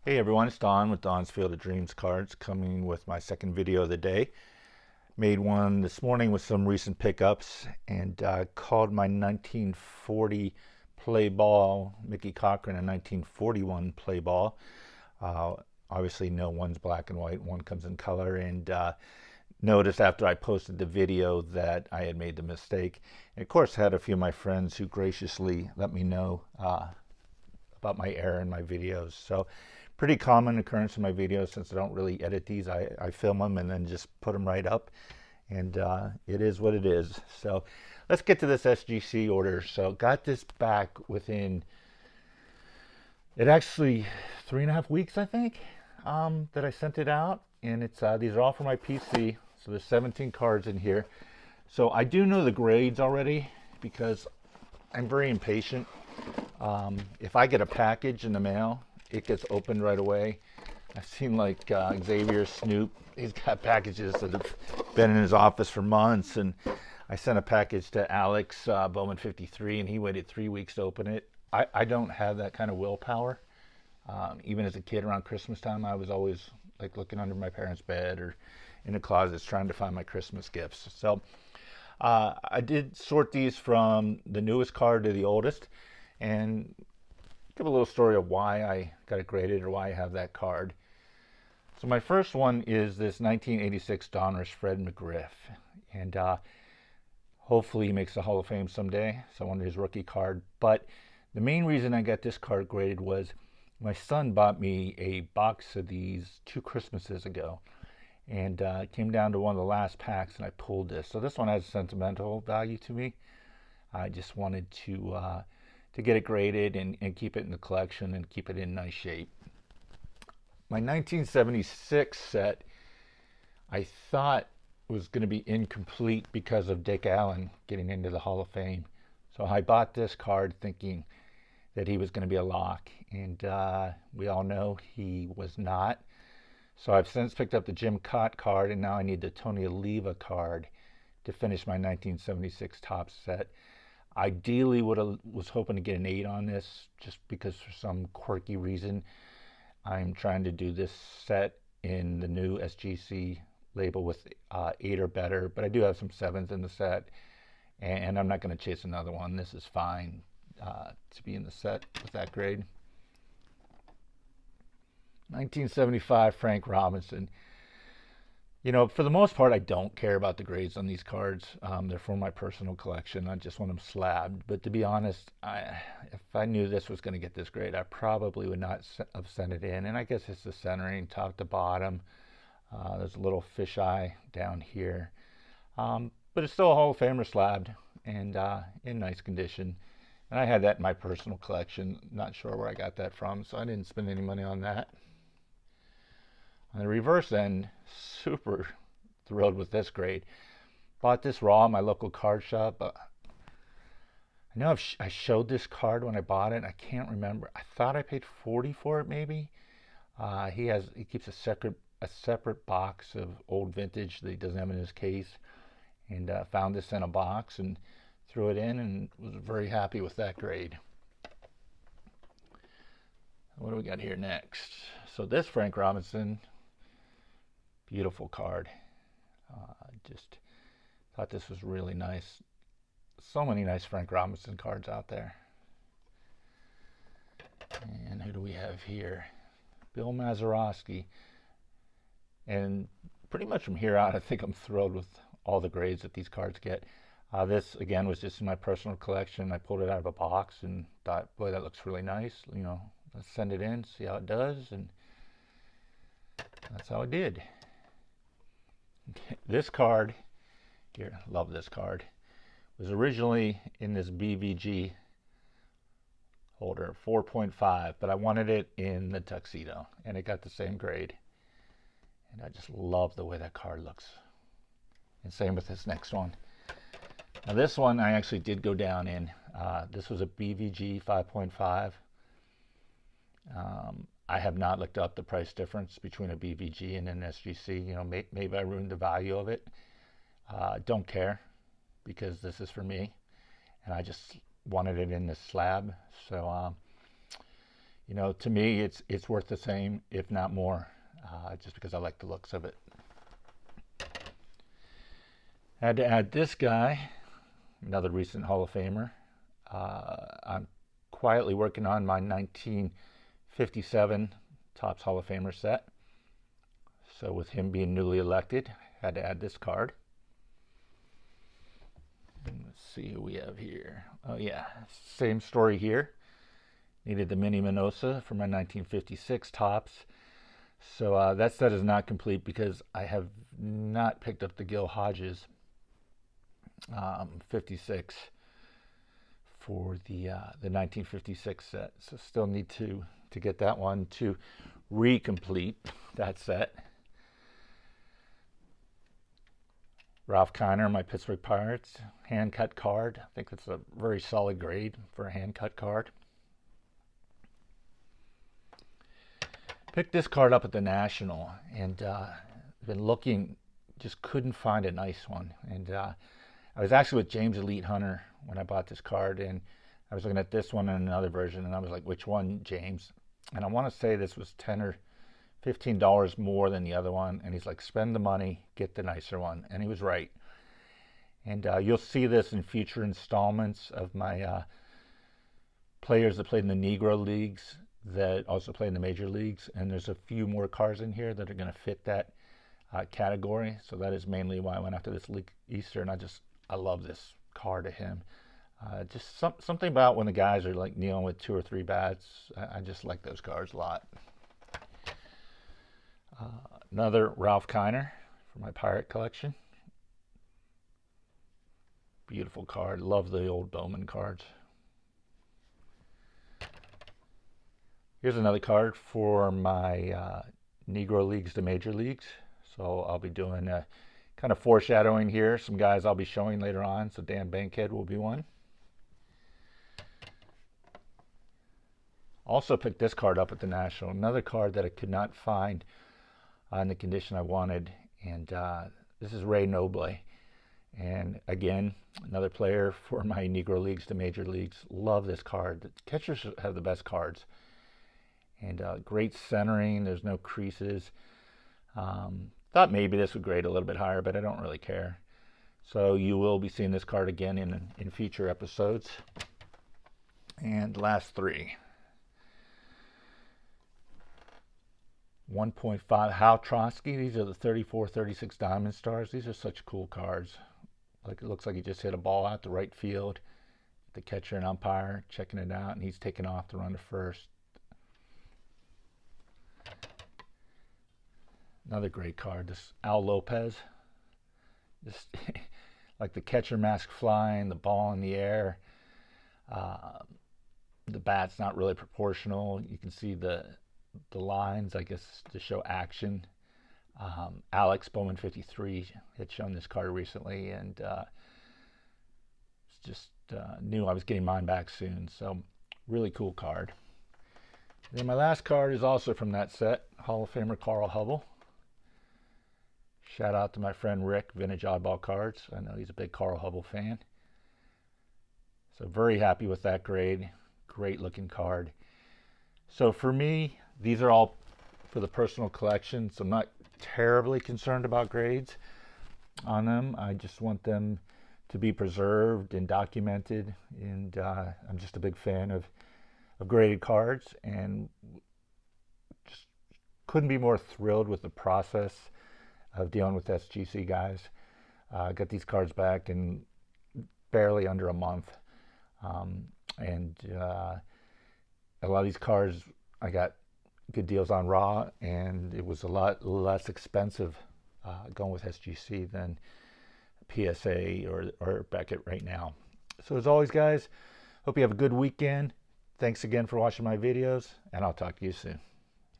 Hey everyone, it's Don with Don's Field of Dreams cards, coming with my second video of the day. Made one this morning with some recent pickups and called my 1940 play ball Mickey Cochran a 1941 play ball. Uh, Obviously, no, one's black and white, one comes in color, and noticed after I posted the video that I had made the mistake. And of course, had a few of my friends who graciously let me know about my error in my videos. So pretty common occurrence in my videos, since I don't really edit these. I film them and then just put them right up, and it is what it is. So let's get to this SGC order. So got this back within, it actually 3.5 weeks, I think, that I sent it out. And it's these are all for my PC. So there's 17 cards in here. So I do know the grades already because I'm very impatient. If I get a package in the mail, it gets opened right away. I've seen like Xavier Snoop, he's got packages that have been in his office for months. And I sent a package to Alex Bowman 53, and he waited 3 weeks to open it. I don't have that kind of willpower. Even as a kid around Christmas time, I was always like looking under my parents' bed or in the closets trying to find my Christmas gifts. So I did sort these from the newest card to the oldest, and give a little story of why I got it graded or why I have that card. So my first one is this 1986 Donruss Fred McGriff, and hopefully he makes the Hall of Fame someday. So I wanted his rookie card, but the main reason I got this card graded was my son bought me a box of these 2 Christmases ago, and it came down to one of the last packs, and I pulled this. So this one has sentimental value to me. I just wanted to get it graded and keep it in the collection and keep it in nice shape. My 1976 set, I thought was going to be incomplete because of Dick Allen getting into the Hall of Fame. So I bought this card thinking that he was going to be a lock, and we all know he was not. So I've since picked up the Jim Cott card, and now I need the Tony Oliva card to finish my 1976 top set. Ideally, was hoping to get an 8 on this, just because for some quirky reason I'm trying to do this set in the new SGC label with 8 or better. But I do have some 7s in the set, and I'm not going to chase another one. This is fine to be in the set with that grade. 1975 Frank Robinson. You know, for the most part, I don't care about the grades on these cards. They're for my personal collection. I just want them slabbed. But to be honest, if I knew this was going to get this grade, I probably would not have sent it in. And I guess it's the centering, top to bottom. There's a little fisheye down here. But it's still a Hall of Famer slabbed and in nice condition. And I had that in my personal collection. Not sure where I got that from, so I didn't spend any money on that. On the reverse end, super thrilled with this grade. Bought this raw at my local card shop. I know I showed this card when I bought it. I can't remember. I thought I paid 40 for it, maybe. He keeps a separate box of old vintage that he doesn't have in his case, and found this in a box and threw it in, and was very happy with that grade. What do we got here next? So this Frank Robinson, beautiful card. Just thought this was really nice. So many nice Frank Robinson cards out there. And who do we have here? Bill Mazeroski. And pretty much from here out, I think I'm thrilled with all the grades that these cards get. This, again, was just in my personal collection. I pulled it out of a box and thought, boy, that looks really nice. You know, let's send it in, see how it does. And that's how I did. This card, here, love this card, was originally in this BVG holder, 4.5, but I wanted it in the tuxedo, and it got the same grade. And I just love the way that card looks. And same with this next one. Now this one I actually did go down in. This was a BVG 5.5. I have not looked up the price difference between a BVG and an SGC. You know, maybe I ruined the value of it. Don't care, because this is for me, and I just wanted it in this slab. So You know, to me, it's worth the same, if not more, just because I like the looks of it. I had to add this guy, another recent Hall of Famer. I'm quietly working on my 1957 Topps Hall of Famer set. So with him being newly elected, I had to add this card. And let's see who we have here. Oh yeah, same story here. Needed the Mini Minosa for my 1956 Topps. So that set is not complete because I have not picked up the Gil Hodges 56 for the 1956 set. So still need to get that one to recomplete that set. Ralph Kiner, my Pittsburgh Pirates, hand cut card. I think that's a very solid grade for a hand cut card. Picked this card up at the National, and been looking, just couldn't find a nice one. And I was actually with James Elite Hunter when I bought this card, and I was looking at this one and another version, and I was like, which one, James? And I want to say this was $10 or $15 more than the other one, and he's like, spend the money, get the nicer one. And he was right. And you'll see this in future installments of my players that played in the Negro Leagues that also play in the major leagues, and there's a few more cards in here that are going to fit that category. So that is mainly why I went after this League Easter, and I love this card of him. Just something about when the guys are like kneeling with 2 or 3 bats. I just like those cards a lot. Another Ralph Kiner for my Pirate collection. Beautiful card. Love the old Bowman cards. Here's another card for my Negro Leagues to Major Leagues. So I'll be doing kind of foreshadowing here. Some guys I'll be showing later on. So Dan Bankhead will be one. Also picked this card up at the National. Another card that I could not find in the condition I wanted. And this is Ray Noble. And again, another player for my Negro Leagues to Major Leagues. Love this card. The catchers have the best cards. And great centering. There's no creases. Thought maybe this would grade a little bit higher, but I don't really care. So you will be seeing this card again in future episodes. And last 3. 1.5 Hal Trotsky. These are the 34, 36 Diamond Stars. These are such cool cards. Like, it looks like he just hit a ball out to right field. The catcher and umpire checking it out, and he's taking off to run to first. Another great card, this Al Lopez. Just like the catcher mask flying, the ball in the air. The bat's not really proportional. You can see the lines, I guess, to show action. Alex Bowman 53 had shown this card recently, and just knew I was getting mine back soon. So really cool card. And then my last card is also from that set, Hall of Famer Carl Hubble. Shout out to my friend Rick, Vintage Oddball Cards. I know he's a big Carl Hubble fan. So very happy with that grade. Great looking card. So for me, these are all for the personal collection. So I'm not terribly concerned about grades on them. I just want them to be preserved and documented. And I'm just a big fan of graded cards, and just couldn't be more thrilled with the process of dealing with SGC guys. Got these cards back in barely under a month. And a lot of these cards I got good deals on raw, and it was a lot less expensive going with SGC than PSA or Beckett right now. So as always, guys, hope you have a good weekend. Thanks again for watching my videos, and I'll talk to you soon.